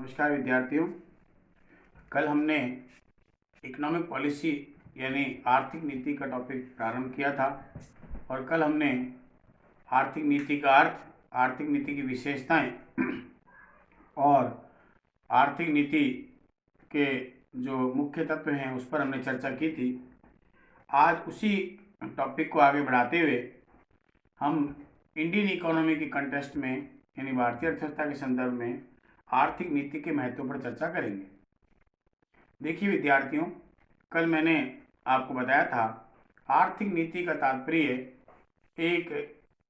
नमस्कार विद्यार्थियों। कल हमने इकोनॉमिक पॉलिसी यानी आर्थिक नीति का टॉपिक प्रारंभ किया था और कल हमने आर्थिक नीति का अर्थ, आर्थिक नीति की विशेषताएं और आर्थिक नीति के जो मुख्य तत्व हैं उस पर हमने चर्चा की थी। आज उसी टॉपिक को आगे बढ़ाते हुए हम इंडियन इकोनॉमी के कंटेस्ट में यानी भारतीय अर्थव्यवस्था के संदर्भ में आर्थिक नीति के महत्व पर चर्चा करेंगे। देखिए विद्यार्थियों, कल मैंने आपको बताया था आर्थिक नीति का तात्पर्य एक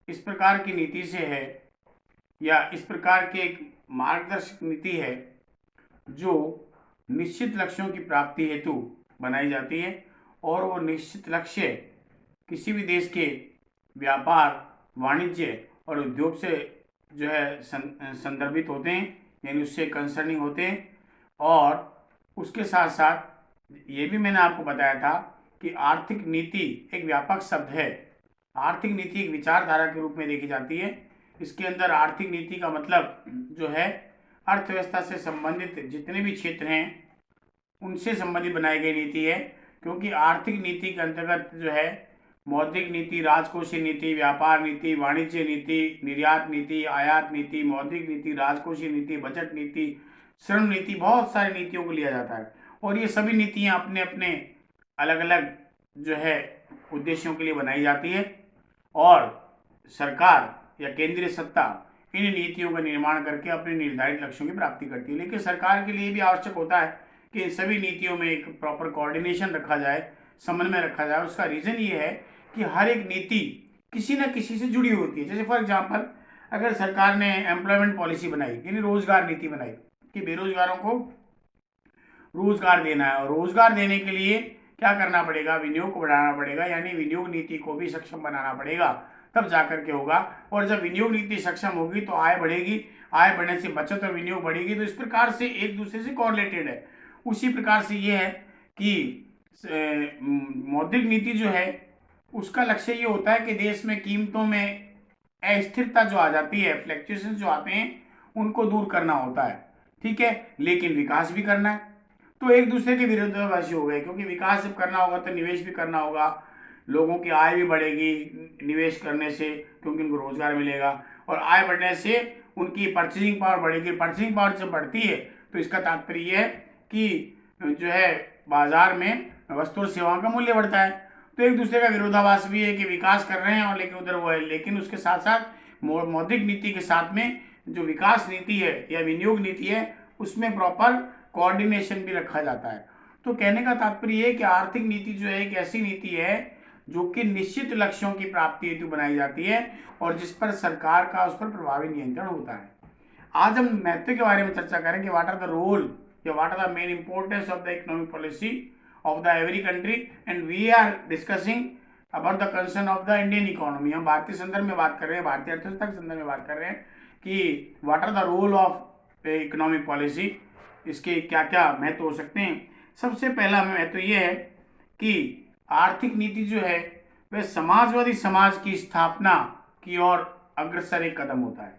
इस प्रकार की नीति से है या इस प्रकार की एक मार्गदर्शक नीति है जो निश्चित लक्ष्यों की प्राप्ति हेतु बनाई जाती है और वो निश्चित लक्ष्य किसी भी देश के व्यापार, वाणिज्य और उद्योग से जो है संदर्भित होते हैं, यानी उससे कंसर्निंग होते हैं। और उसके साथ साथ ये भी मैंने आपको बताया था कि आर्थिक नीति एक व्यापक शब्द है। आर्थिक नीति एक विचारधारा के रूप में देखी जाती है। इसके अंदर आर्थिक नीति का मतलब जो है अर्थव्यवस्था से संबंधित जितने भी क्षेत्र हैं उनसे संबंधित बनाई गई नीति है, क्योंकि आर्थिक नीति के अंतर्गत जो है मौद्रिक नीति, राजकोषीय नीति, व्यापार नीति, वाणिज्य नीति, निर्यात नीति, आयात नीति, मौद्रिक नीति, राजकोषीय नीति, बजट नीति, श्रम नीति, बहुत सारी नीतियों को लिया जाता है। और ये सभी नीतियां अपने अपने अलग अलग जो है उद्देश्यों के लिए बनाई जाती है और सरकार या केंद्रीय सत्ता इन नीतियों का निर्माण करके अपने निर्धारित लक्ष्यों की प्राप्ति करती है। लेकिन सरकार के लिए भी आवश्यक होता है कि इन सभी नीतियों में एक प्रॉपर कोऑर्डिनेशन रखा जाए, समन्वय रखा जाए। उसका रीज़न ये है कि हर एक नीति किसी न किसी से जुड़ी होती है। जैसे फॉर एग्जांपल, अगर सरकार ने एम्प्लॉयमेंट पॉलिसी बनाई यानी रोजगार नीति बनाई कि बेरोजगारों को रोजगार देना है, और रोजगार देने के लिए क्या करना पड़ेगा, विनियोग को बढ़ाना पड़ेगा, यानी विनियोग नीति को भी सक्षम बनाना पड़ेगा, तब जाकर के होगा। और जब विनियोग नीति सक्षम होगी तो आय बढ़ेगी, आय बढ़ने से बचत और विनियोग बढ़ेगी। तो इस प्रकार से एक दूसरे से कोरिलेटेड है। उसी प्रकार से ये है कि मौद्रिक नीति जो है उसका लक्ष्य ये होता है कि देश में कीमतों में अस्थिरता जो आ जाती है, फ्लक्चुएशन जो आते हैं, उनको दूर करना होता है। ठीक है, लेकिन विकास भी करना है। तो एक दूसरे के विरोधाभासी हो गए, क्योंकि विकास जब करना होगा तो निवेश भी करना होगा, लोगों की आय भी बढ़ेगी निवेश करने से, क्योंकि उनको रोजगार मिलेगा, और आय बढ़ने से उनकी परचेजिंग पावर बढ़ेगी। परचेजिंग पावर जब बढ़ती है तो इसका तात्पर्य यह है कि जो है बाजार में वस्तु और सेवाओं का मूल्य बढ़ता है। तो एक दूसरे का विरोधाभास भी है कि विकास कर रहे हैं और लेकिन उधर वो है। लेकिन उसके साथ साथ मौद्रिक नीति के साथ में जो विकास नीति है या विनियोग नीति है उसमें प्रॉपर कोऑर्डिनेशन भी रखा जाता है। तो कहने का तात्पर्य है कि आर्थिक नीति जो है एक ऐसी नीति है जो कि निश्चित लक्ष्यों की प्राप्ति हेतु बनाई जाती है और जिस पर सरकार का उस पर प्रभावी नियंत्रण होता है। आज हम महत्व के बारे में चर्चा करेंगे, व्हाट आर द रोल या what are the main importance of the economic policy of the every country, and we are discussing about the concern of the Indian economy। हम भारतीय संदर्भ में बात कर रहे हैं, भारतीय अर्थव्यवस्था के संदर्भ में बात कर रहे हैं कि what are the role of economic policy, इसके क्या क्या महत्व हो सकते हैं। सबसे पहला महत्व ये है कि आर्थिक नीति जो है वह समाजवादी समाज की स्थापना की ओर अग्रसर एक कदम होता है,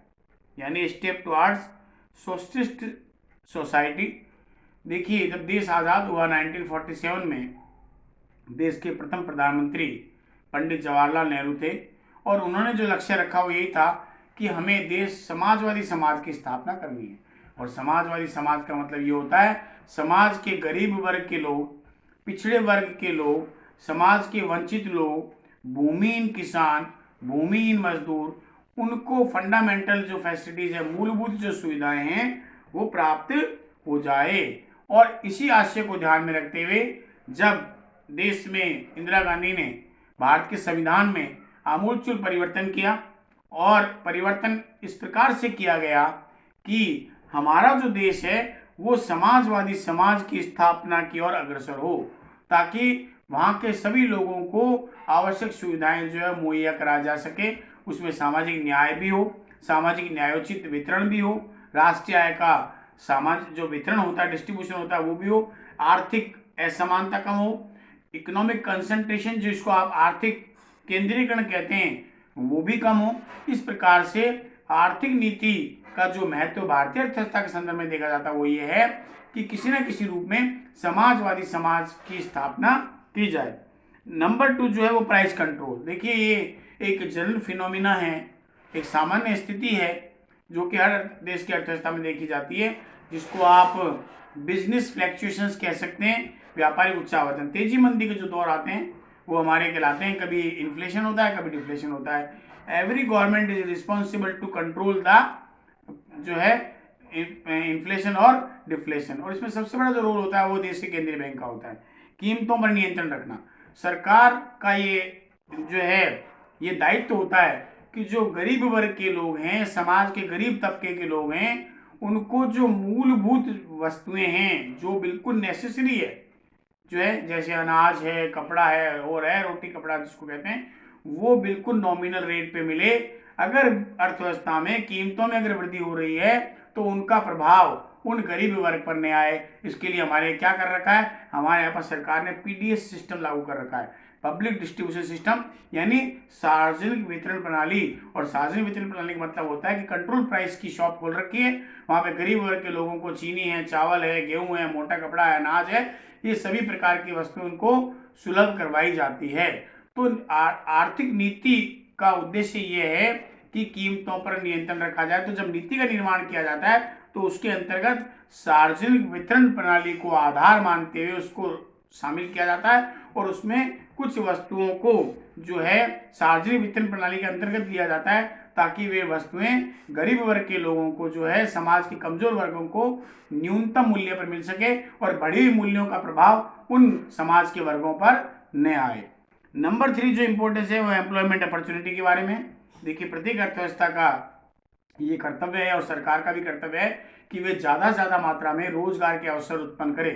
यानी स्टेप टुवर्ड्स सोशलिस्ट सोसाइटी। देखिए, जब देश आज़ाद हुआ 1947 में, देश के प्रथम प्रधानमंत्री पंडित जवाहरलाल नेहरू थे और उन्होंने जो लक्ष्य रखा वो यही था कि हमें देश समाजवादी समाज की स्थापना करनी है। और समाजवादी समाज का मतलब ये होता है समाज के गरीब वर्ग के लोग, पिछड़े वर्ग के लोग, समाज के वंचित लोग, भूमिहीन किसान, भूमिहीन मजदूर, उनको फंडामेंटल जो फैसिलिटीज है, मूलभूत जो सुविधाएं हैं वो प्राप्त हो जाए। और इसी आशय को ध्यान में रखते हुए जब देश में इंदिरा गांधी ने भारत के संविधान में आमूलचूल परिवर्तन किया, और परिवर्तन इस प्रकार से किया गया कि हमारा जो देश है वो समाजवादी समाज की स्थापना की ओर अग्रसर हो, ताकि वहाँ के सभी लोगों को आवश्यक सुविधाएं जो है मुहैया करा जा सके। उसमें सामाजिक न्याय भी हो, सामाजिक न्यायोचित वितरण भी हो, राष्ट्रीय आय का सामाजिक जो वितरण होता है, डिस्ट्रीब्यूशन होता है वो भी हो, आर्थिक असमानता कम हो, इकोनॉमिक कंसंट्रेशन जिसको आप आर्थिक केंद्रीकरण कहते हैं वो भी कम हो। इस प्रकार से आर्थिक नीति का जो महत्व भारतीय अर्थव्यवस्था के संदर्भ में देखा जाता है वो ये है कि किसी न किसी रूप में समाजवादी समाज की स्थापना की जाए। नंबर 2 जो है वो प्राइस कंट्रोल। देखिए ये एक जनरल फिनोमिना है, एक सामान्य स्थिति है जो कि हर देश की अर्थव्यवस्था में देखी जाती है, जिसको आप बिजनेस फ्लैक्चुएशंस कह सकते हैं, व्यापारिक उच्चावतन। तेजी मंदी के जो दौर आते हैं वो हमारे कहलाते हैं, कभी इन्फ्लेशन होता है कभी डिफ्लेशन होता है। Every government is responsible to control the जो है इन्फ्लेशन और डिफ्लेशन, और इसमें सबसे बड़ा जो रोल होता है वो देश के केंद्रीय बैंक का होता है, कीमतों पर नियंत्रण रखना। सरकार का ये जो है ये दायित्व होता है कि जो गरीब वर्ग के लोग हैं, समाज के गरीब तबके के लोग हैं, उनको जो मूलभूत वस्तुएं हैं जो बिल्कुल नेसेसरी है, जो है जैसे अनाज है, कपड़ा है और है रोटी कपड़ा जिसको कहते हैं, वो बिल्कुल नॉमिनल रेट पे मिले। अगर अर्थव्यवस्था में कीमतों में अगर वृद्धि हो रही है तो उनका प्रभाव उन गरीब वर्ग पर न आए, इसके लिए हमारे क्या कर रखा है, हमारे यहाँ पर सरकार ने पीडीएस सिस्टम लागू कर रखा है, पब्लिक डिस्ट्रीब्यूशन सिस्टम, यानी सार्वजनिक वितरण प्रणाली। और सार्वजनिक वितरण प्रणाली का मतलब होता है कि कंट्रोल प्राइस की शॉप खोल रखी है, वहाँ पे गरीब वर्ग के लोगों को चीनी है, चावल है, गेहूं है, मोटा कपड़ा है, अनाज है, ये सभी प्रकार की वस्तुएं उनको सुलभ करवाई जाती है। तो आर्थिक नीति का उद्देश्य ये है कि कीमतों पर नियंत्रण रखा जाए। तो जब नीति का निर्माण किया जाता है तो उसके अंतर्गत सार्वजनिक वितरण प्रणाली को आधार मानते हुए उसको शामिल किया जाता है, और उसमें कुछ वस्तुओं को जो है सार्वजनिक वितरण प्रणाली के अंतर्गत लिया जाता है ताकि वे वस्तुएं गरीब वर्ग के लोगों को जो है समाज के कमजोर वर्गों को न्यूनतम मूल्य पर मिल सके और बढ़ी हुई मूल्यों का प्रभाव उन समाज के वर्गों पर न आए। नंबर 3 जो इंपॉर्टेंस है वो एम्प्लॉयमेंट अपॉर्चुनिटी के बारे में। देखिए प्रत्येक अर्थव्यवस्था का ये कर्तव्य है और सरकार का भी कर्तव्य है कि वे ज़्यादा से ज़्यादा मात्रा में रोजगार के अवसर उत्पन्न करे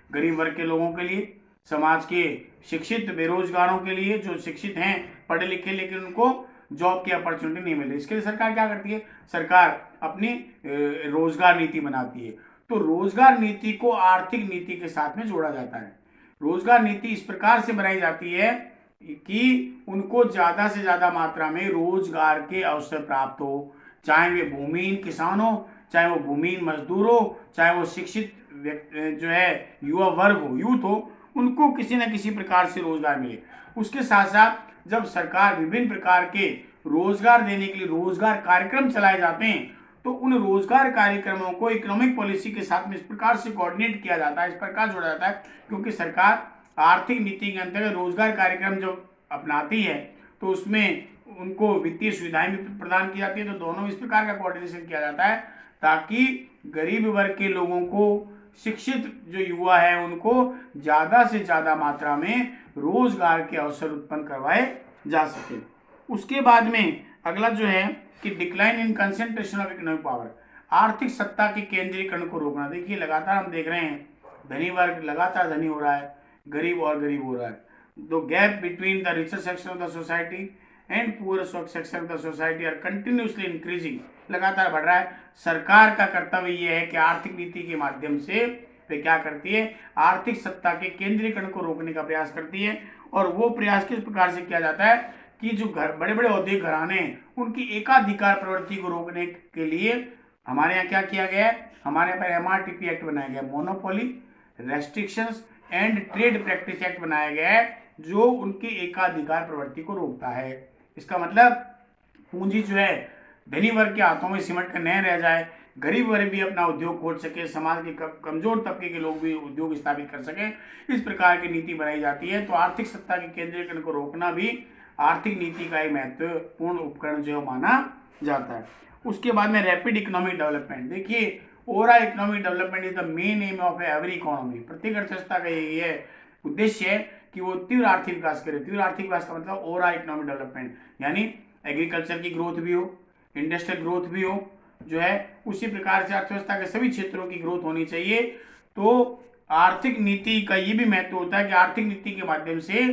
गरीब वर्ग के लोगों के लिए, समाज के शिक्षित बेरोजगारों के लिए जो शिक्षित हैं पढ़े लिखे लेकिन उनको जॉब की अपॉर्चुनिटी नहीं मिल रही। इसके लिए सरकार क्या करती है, सरकार अपनी रोजगार नीति बनाती है। तो रोजगार नीति को आर्थिक नीति के साथ में जोड़ा जाता है। रोजगार नीति इस प्रकार से बनाई जाती है कि उनको ज़्यादा से ज़्यादा मात्रा में रोजगार के अवसर प्राप्त हो, चाहे वे भूमिहीन किसान हो, चाहे वो भूमिहीन मजदूर हो, चाहे वो शिक्षित जो है युवा वर्ग हो, यूथ हो, उनको किसी न किसी प्रकार से रोजगार मिले। उसके साथ साथ जब सरकार विभिन्न प्रकार के रोजगार देने के लिए रोजगार कार्यक्रम चलाए जाते हैं तो उन रोजगार कार्यक्रमों को इकोनॉमिक पॉलिसी के साथ में इस प्रकार से कोऑर्डिनेट किया जाता है, इस प्रकार जोड़ा जाता है, क्योंकि सरकार आर्थिक नीति के अंतर्गत रोजगार कार्यक्रम जब अपनाती है तो उसमें उनको वित्तीय सुविधाएं भी प्रदान की जाती है। तो दोनों इस प्रकार का कोऑर्डिनेशन किया जाता है ताकि गरीब वर्ग के लोगों को, शिक्षित जो युवा है उनको ज़्यादा से ज़्यादा मात्रा में रोजगार के अवसर उत्पन्न करवाए जा सके। उसके बाद में अगला जो है कि decline in concentration of economic power, आर्थिक सत्ता के केंद्रीकरण को रोकना। देखिए लगातार हम देख रहे हैं धनी वर्ग लगातार धनी हो रहा है, गरीब और गरीब हो रहा है। The gap between the richer section of the society and poor section of the society are continuously increasing, लगातार बढ़ रहा है। सरकार का कर्तव्य यह है कि आर्थिक नीति के माध्यम से वे क्या करती है, आर्थिक सत्ता के केंद्रीकरण को रोकने का प्रयास करती है। और वो प्रयास किस प्रकार से किया जाता है कि जो बड़े बड़े औद्योगिक घराने उनकी एकाधिकार प्रवृत्ति को रोकने के लिए हमारे यहाँ क्या किया गया है, हमारे यहाँ पर MRTP एक्ट बनाया गया, monopoly restrictions and trade practice act बनाया गया है जो उनकी एकाधिकार प्रवृत्ति को रोकता है। इसका मतलब पूंजी जो है धनी वर्ग के हाथों में सिमट कर न रह जाए, गरीब वर्ग भी अपना उद्योग खोल सके, समाज के कमजोर तबके के लोग भी उद्योग स्थापित कर सके, इस प्रकार की नीति बनाई जाती है। तो आर्थिक सत्ता के केंद्रीकरण को रोकना भी आर्थिक नीति का एक महत्वपूर्ण उपकरण जो माना जाता है। उसके बाद में रैपिड इकोनॉमिक डेवलपमेंट। देखिए overall economic development is the main M of every economy. प्रत्येक अर्थव्यवस्था का ये उद्देश्य है कि वो तीव्र आर्थिक विकास करे। तीव्र आर्थिक विकास का मतलब ओवरऑल इकोनॉमिक डेवलपमेंट, यानी एग्रीकल्चर की ग्रोथ भी हो, इंडस्ट्रियल ग्रोथ भी हो, जो है उसी प्रकार से अर्थव्यवस्था के सभी क्षेत्रों की ग्रोथ होनी चाहिए। तो आर्थिक नीति का ये भी महत्व होता है कि आर्थिक नीति के माध्यम से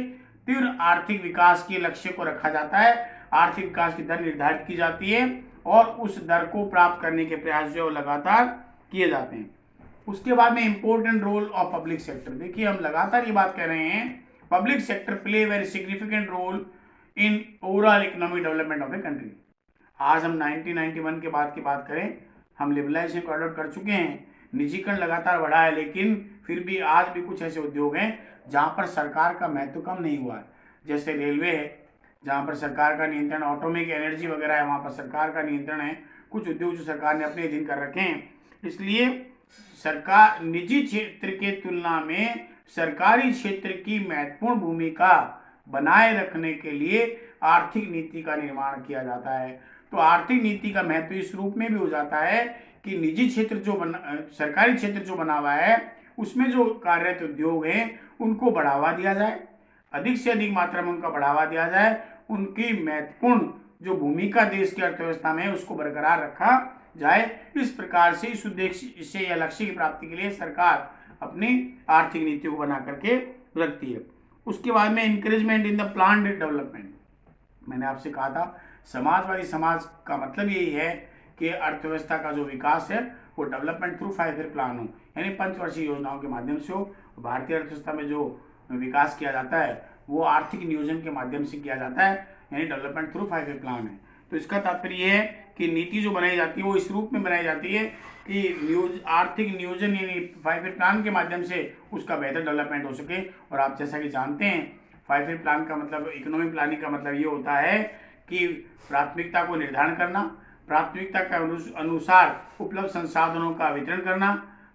तीव्र आर्थिक विकास के लक्ष्य को रखा जाता है, आर्थिक विकास की दर निर्धारित की जाती है और उस दर को प्राप्त करने के प्रयास जो लगातार किए जाते हैं। उसके बाद में important role of public sector. देखिए हम लगातार ये बात कर रहे हैं, public sector play very significant role in overall economic development of a country. आज हम 1991 के बाद की बात करें, हम लिबरलाइजेशन को अडॉप्ट कर चुके हैं, निजीकरण लगातार बढ़ा है, लेकिन फिर भी आज भी कुछ ऐसे उद्योग हैं जहां पर सरकार का महत्व कम नहीं हुआ है। जैसे रेलवे है, जहां पर सरकार का नियंत्रण, ऑटोमेटिक एनर्जी वगैरह है, वहां पर सरकार का नियंत्रण है। कुछ उद्योग जो सरकार ने अपने अधीन कर रखे हैं, इसलिए सरकार निजी क्षेत्र के तुलना में सरकारी क्षेत्र की महत्वपूर्ण भूमिका बनाए रखने के लिए आर्थिक नीति का निर्माण किया जाता है। तो आर्थिक नीति का महत्व इस रूप में भी हो जाता है कि निजी क्षेत्र जो सरकारी क्षेत्र जो बना हुआ है, उसमें जो कार्यरत उद्योग हैं उनको बढ़ावा दिया जाए, अधिक से अधिक मात्रा में उनका बढ़ावा दिया जाए, उनकी महत्वपूर्ण जो भूमिका देश की अर्थव्यवस्था में है उसको बरकरार रखा जाए। इस प्रकार से इस उद्देश्य से या लक्ष्य की प्राप्ति के लिए सरकार अपनी आर्थिक नीति को बना करके रखती है। उसके बाद में encouragement in the planned development. मैंने आपसे कहा था समाजवादी समाज का मतलब यही है कि अर्थव्यवस्था का जो विकास है वो डेवलपमेंट थ्रू 5 ईयर प्लान हो, यानी पंचवर्षीय योजनाओं के माध्यम से हो। भारतीय अर्थव्यवस्था में जो विकास किया जाता है वो आर्थिक नियोजन के माध्यम से किया जाता है, यानी डेवलपमेंट थ्रू 5 ईयर प्लान है। तो इसका तात्पर्य ये है कि नीति जो बनाई जाती है वो इस रूप में बनाई जाती है कि आर्थिक नियोजन यानी 5 ईयर प्लान के माध्यम से उसका बेहतर डेवलपमेंट हो सके। और आप जैसा कि जानते हैं 5 ईयर प्लान का मतलब, इकोनॉमिक प्लानिंग का मतलब ये होता है कि प्राथमिकता को निर्धारण करना, प्राथमिकता के अनुसार उपलब्ध संसाधनों का वितरण करना,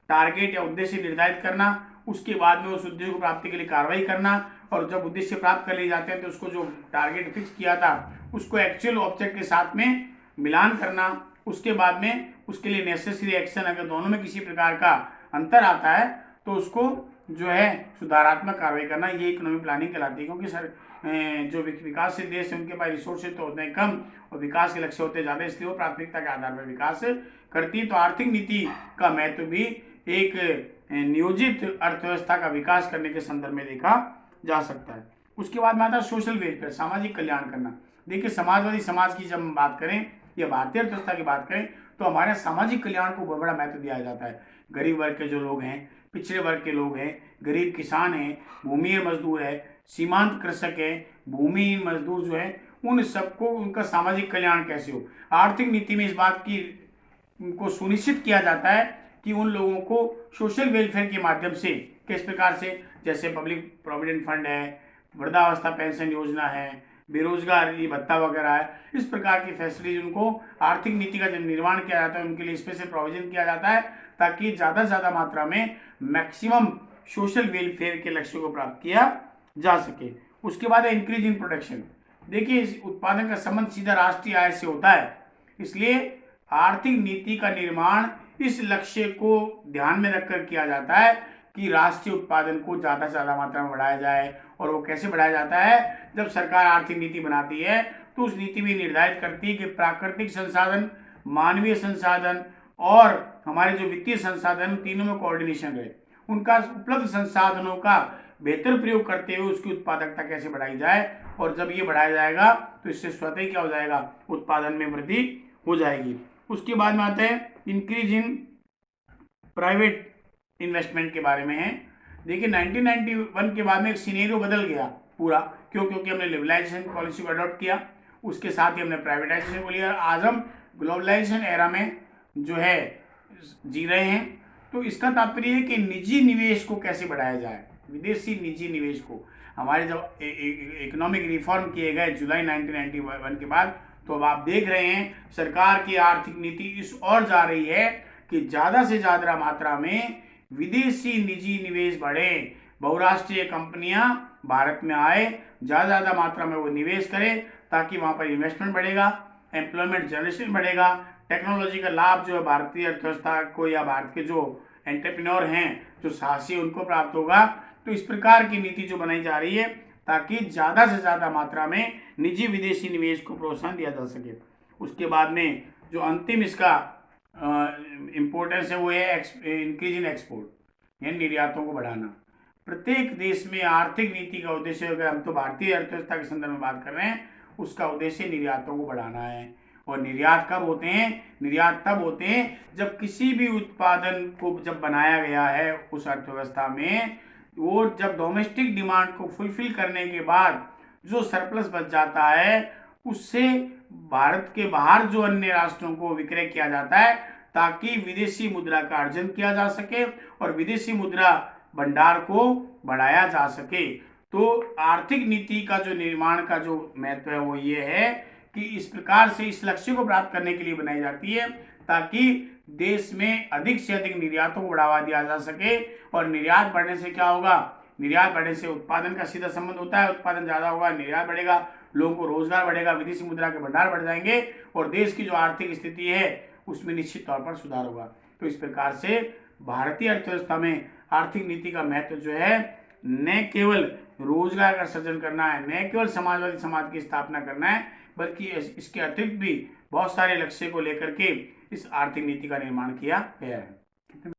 टारगेट या उद्देश्य निर्धारित करना, उसके बाद में उस उद्देश्य को प्राप्ति के लिए कार्रवाई करना, और जब उद्देश्य प्राप्त कर लिए जाते हैं तो उसको जो टारगेट फिक्स किया था उसको एक्चुअल ऑब्जेक्ट के साथ में मिलान करना। उसके बाद में उसके लिए नेसेसरी एक्शन, अगर दोनों में किसी प्रकार का अंतर आता है तो उसको जो है सुधारात्मक कार्रवाई करना, ये इकोनॉमिक प्लानिंग कहलाती है। क्योंकि सर जो विकासशील देश है उनके पास रिसोर्सेज तो होते हैं कम और विकास के लक्ष्य होते हैं ज़्यादा, इसलिए वो प्राथमिकता के आधार पर विकास करती है। तो आर्थिक नीति का महत्व भी एक नियोजित अर्थव्यवस्था का विकास करने के संदर्भ में देखा जा सकता है। उसके बाद में आता है सोशल वेलफेयर, सामाजिक कल्याण करना। देखिए समाजवादी समाज की जब हम बात करें या भारतीय अर्थव्यवस्था की बात करें तो हमारे सामाजिक कल्याण को बहुत बड़ा महत्व दिया जाता है। गरीब वर्ग के जो लोग हैं, पिछड़े वर्ग के लोग हैं, गरीब किसान हैं, भूमिहीन मजदूर है, सीमांत कृषक है, भूमिहीन मजदूर जो है, उन सबको उनका सामाजिक कल्याण कैसे हो। आर्थिक नीति में इस बात की को सुनिश्चित किया जाता है कि उन लोगों को सोशल वेलफेयर के माध्यम से किस प्रकार से, जैसे पब्लिक प्रोविडेंट फंड है, वृद्धावस्था पेंशन योजना है, बेरोजगारी भत्ता वगैरह है, इस प्रकार की फैसिलिटीज उनको आर्थिक नीति का जब निर्माण किया जाता है उनके लिए स्पेशल प्रोविजन किया जाता है ताकि ज़्यादा से ज़्यादा मात्रा में मैक्सिमम सोशल वेलफेयर के लक्ष्य को प्राप्त किया जा सके। उसके बाद है इंक्रीज इन प्रोडक्शन। देखिए इस उत्पादन का संबंध सीधा राष्ट्रीय आय से होता है, इसलिए आर्थिक नीति का निर्माण इस लक्ष्य को ध्यान में रखकर किया जाता है कि राष्ट्रीय उत्पादन को ज़्यादा से ज़्यादा मात्रा में बढ़ाया जाए। और वो कैसे बढ़ाया जाता है, जब सरकार आर्थिक नीति बनाती है तो उस नीति में निर्धारित करती है कि प्राकृतिक संसाधन, मानवीय संसाधन और हमारे जो वित्तीय संसाधन, तीनों में कोऑर्डिनेशन रहे, उनका उपलब्ध संसाधनों का बेहतर प्रयोग करते हुए उसकी उत्पादकता कैसे बढ़ाई जाए। और जब ये बढ़ाया जाएगा तो इससे स्वतः ही क्या हो जाएगा, उत्पादन में वृद्धि हो जाएगी। उसके बाद में आते हैं इंक्रीज इन प्राइवेट इन्वेस्टमेंट के बारे में है। देखिए 1991 के बाद में एक सिनेरियो बदल गया पूरा, क्योंकि हमने लिबरलाइजेशन पॉलिसी को अडॉप्ट किया, उसके साथ ही हमने प्राइवेटाइजेशन को लिया। आज हम ग्लोबलाइजेशन एरा में जो है जी रहे हैं। तो इसका तात्पर्य है कि निजी निवेश को कैसे बढ़ाया जाए, विदेशी निजी निवेश को। हमारे जब इकोनॉमिक रिफॉर्म किए गए जुलाई 1991 के बाद, तो अब आप देख रहे हैं सरकार की आर्थिक नीति इस ओर जा रही है कि ज़्यादा से ज़्यादा मात्रा में विदेशी निजी निवेश बढ़े, बहुराष्ट्रीय कंपनियां भारत में आए, ज़्यादा मात्रा में वो निवेश करें ताकि वहाँ पर इन्वेस्टमेंट बढ़ेगा, एम्प्लॉयमेंट जनरेशन बढ़ेगा, टेक्नोलॉजी का लाभ जो है भारतीय अर्थव्यवस्था को या भारत के जो एंटरप्रेन्योर हैं, जो साहसी, उनको प्राप्त होगा। तो इस प्रकार की नीति जो बनाई जा रही है ताकि ज़्यादा से ज़्यादा मात्रा में निजी विदेशी निवेश को प्रोत्साहन दिया जा सके। उसके बाद में जो अंतिम इसका इम्पोर्टेंस है वो है इंक्रीज इन एक्सपोर्ट, यानी निर्यातों को बढ़ाना। प्रत्येक देश में आर्थिक नीति का उद्देश्य, अगर हम तो भारतीय अर्थव्यवस्था के संदर्भ में बात कर रहे हैं, उसका उद्देश्य निर्यातों को बढ़ाना है। और निर्यात कब होते हैं, निर्यात तब होते हैं जब किसी भी उत्पादन को जब बनाया गया है उस अर्थव्यवस्था में, वो जब डोमेस्टिक डिमांड को फुलफिल करने के बाद जो सरप्लस बच जाता है उससे भारत के बाहर जो अन्य राष्ट्रों को विक्रय किया जाता है, ताकि विदेशी मुद्रा का अर्जन किया जा सके और विदेशी मुद्रा भंडार को बढ़ाया जा सके। तो आर्थिक नीति का जो निर्माण का जो महत्व है वो ये है कि इस प्रकार से इस लक्ष्य को प्राप्त करने के लिए बनाई जाती है, ताकि देश में अधिक से अधिक निर्यातों को बढ़ावा दिया जा सके। और निर्यात बढ़ने से क्या होगा? निर्यात बढ़ने से उत्पादन का सीधा संबंध होता है। उत्पादन ज़्यादा होगा, निर्यात बढ़ेगा, लोगों को रोजगार बढ़ेगा, विदेशी मुद्रा के भंडार बढ़ जाएंगे और देश की जो आर्थिक स्थिति है उसमें निश्चित तौर पर सुधार होगा। तो इस प्रकार से भारतीय अर्थव्यवस्था में आर्थिक नीति का महत्व जो है, न केवल रोजगार का सृजन करना है, न केवल समाजवादी समाज की स्थापना करना है, बल्कि इसके अतिरिक्त भी बहुत सारे लक्ष्य को लेकर के इस आर्थिक नीति का निर्माण किया गया है।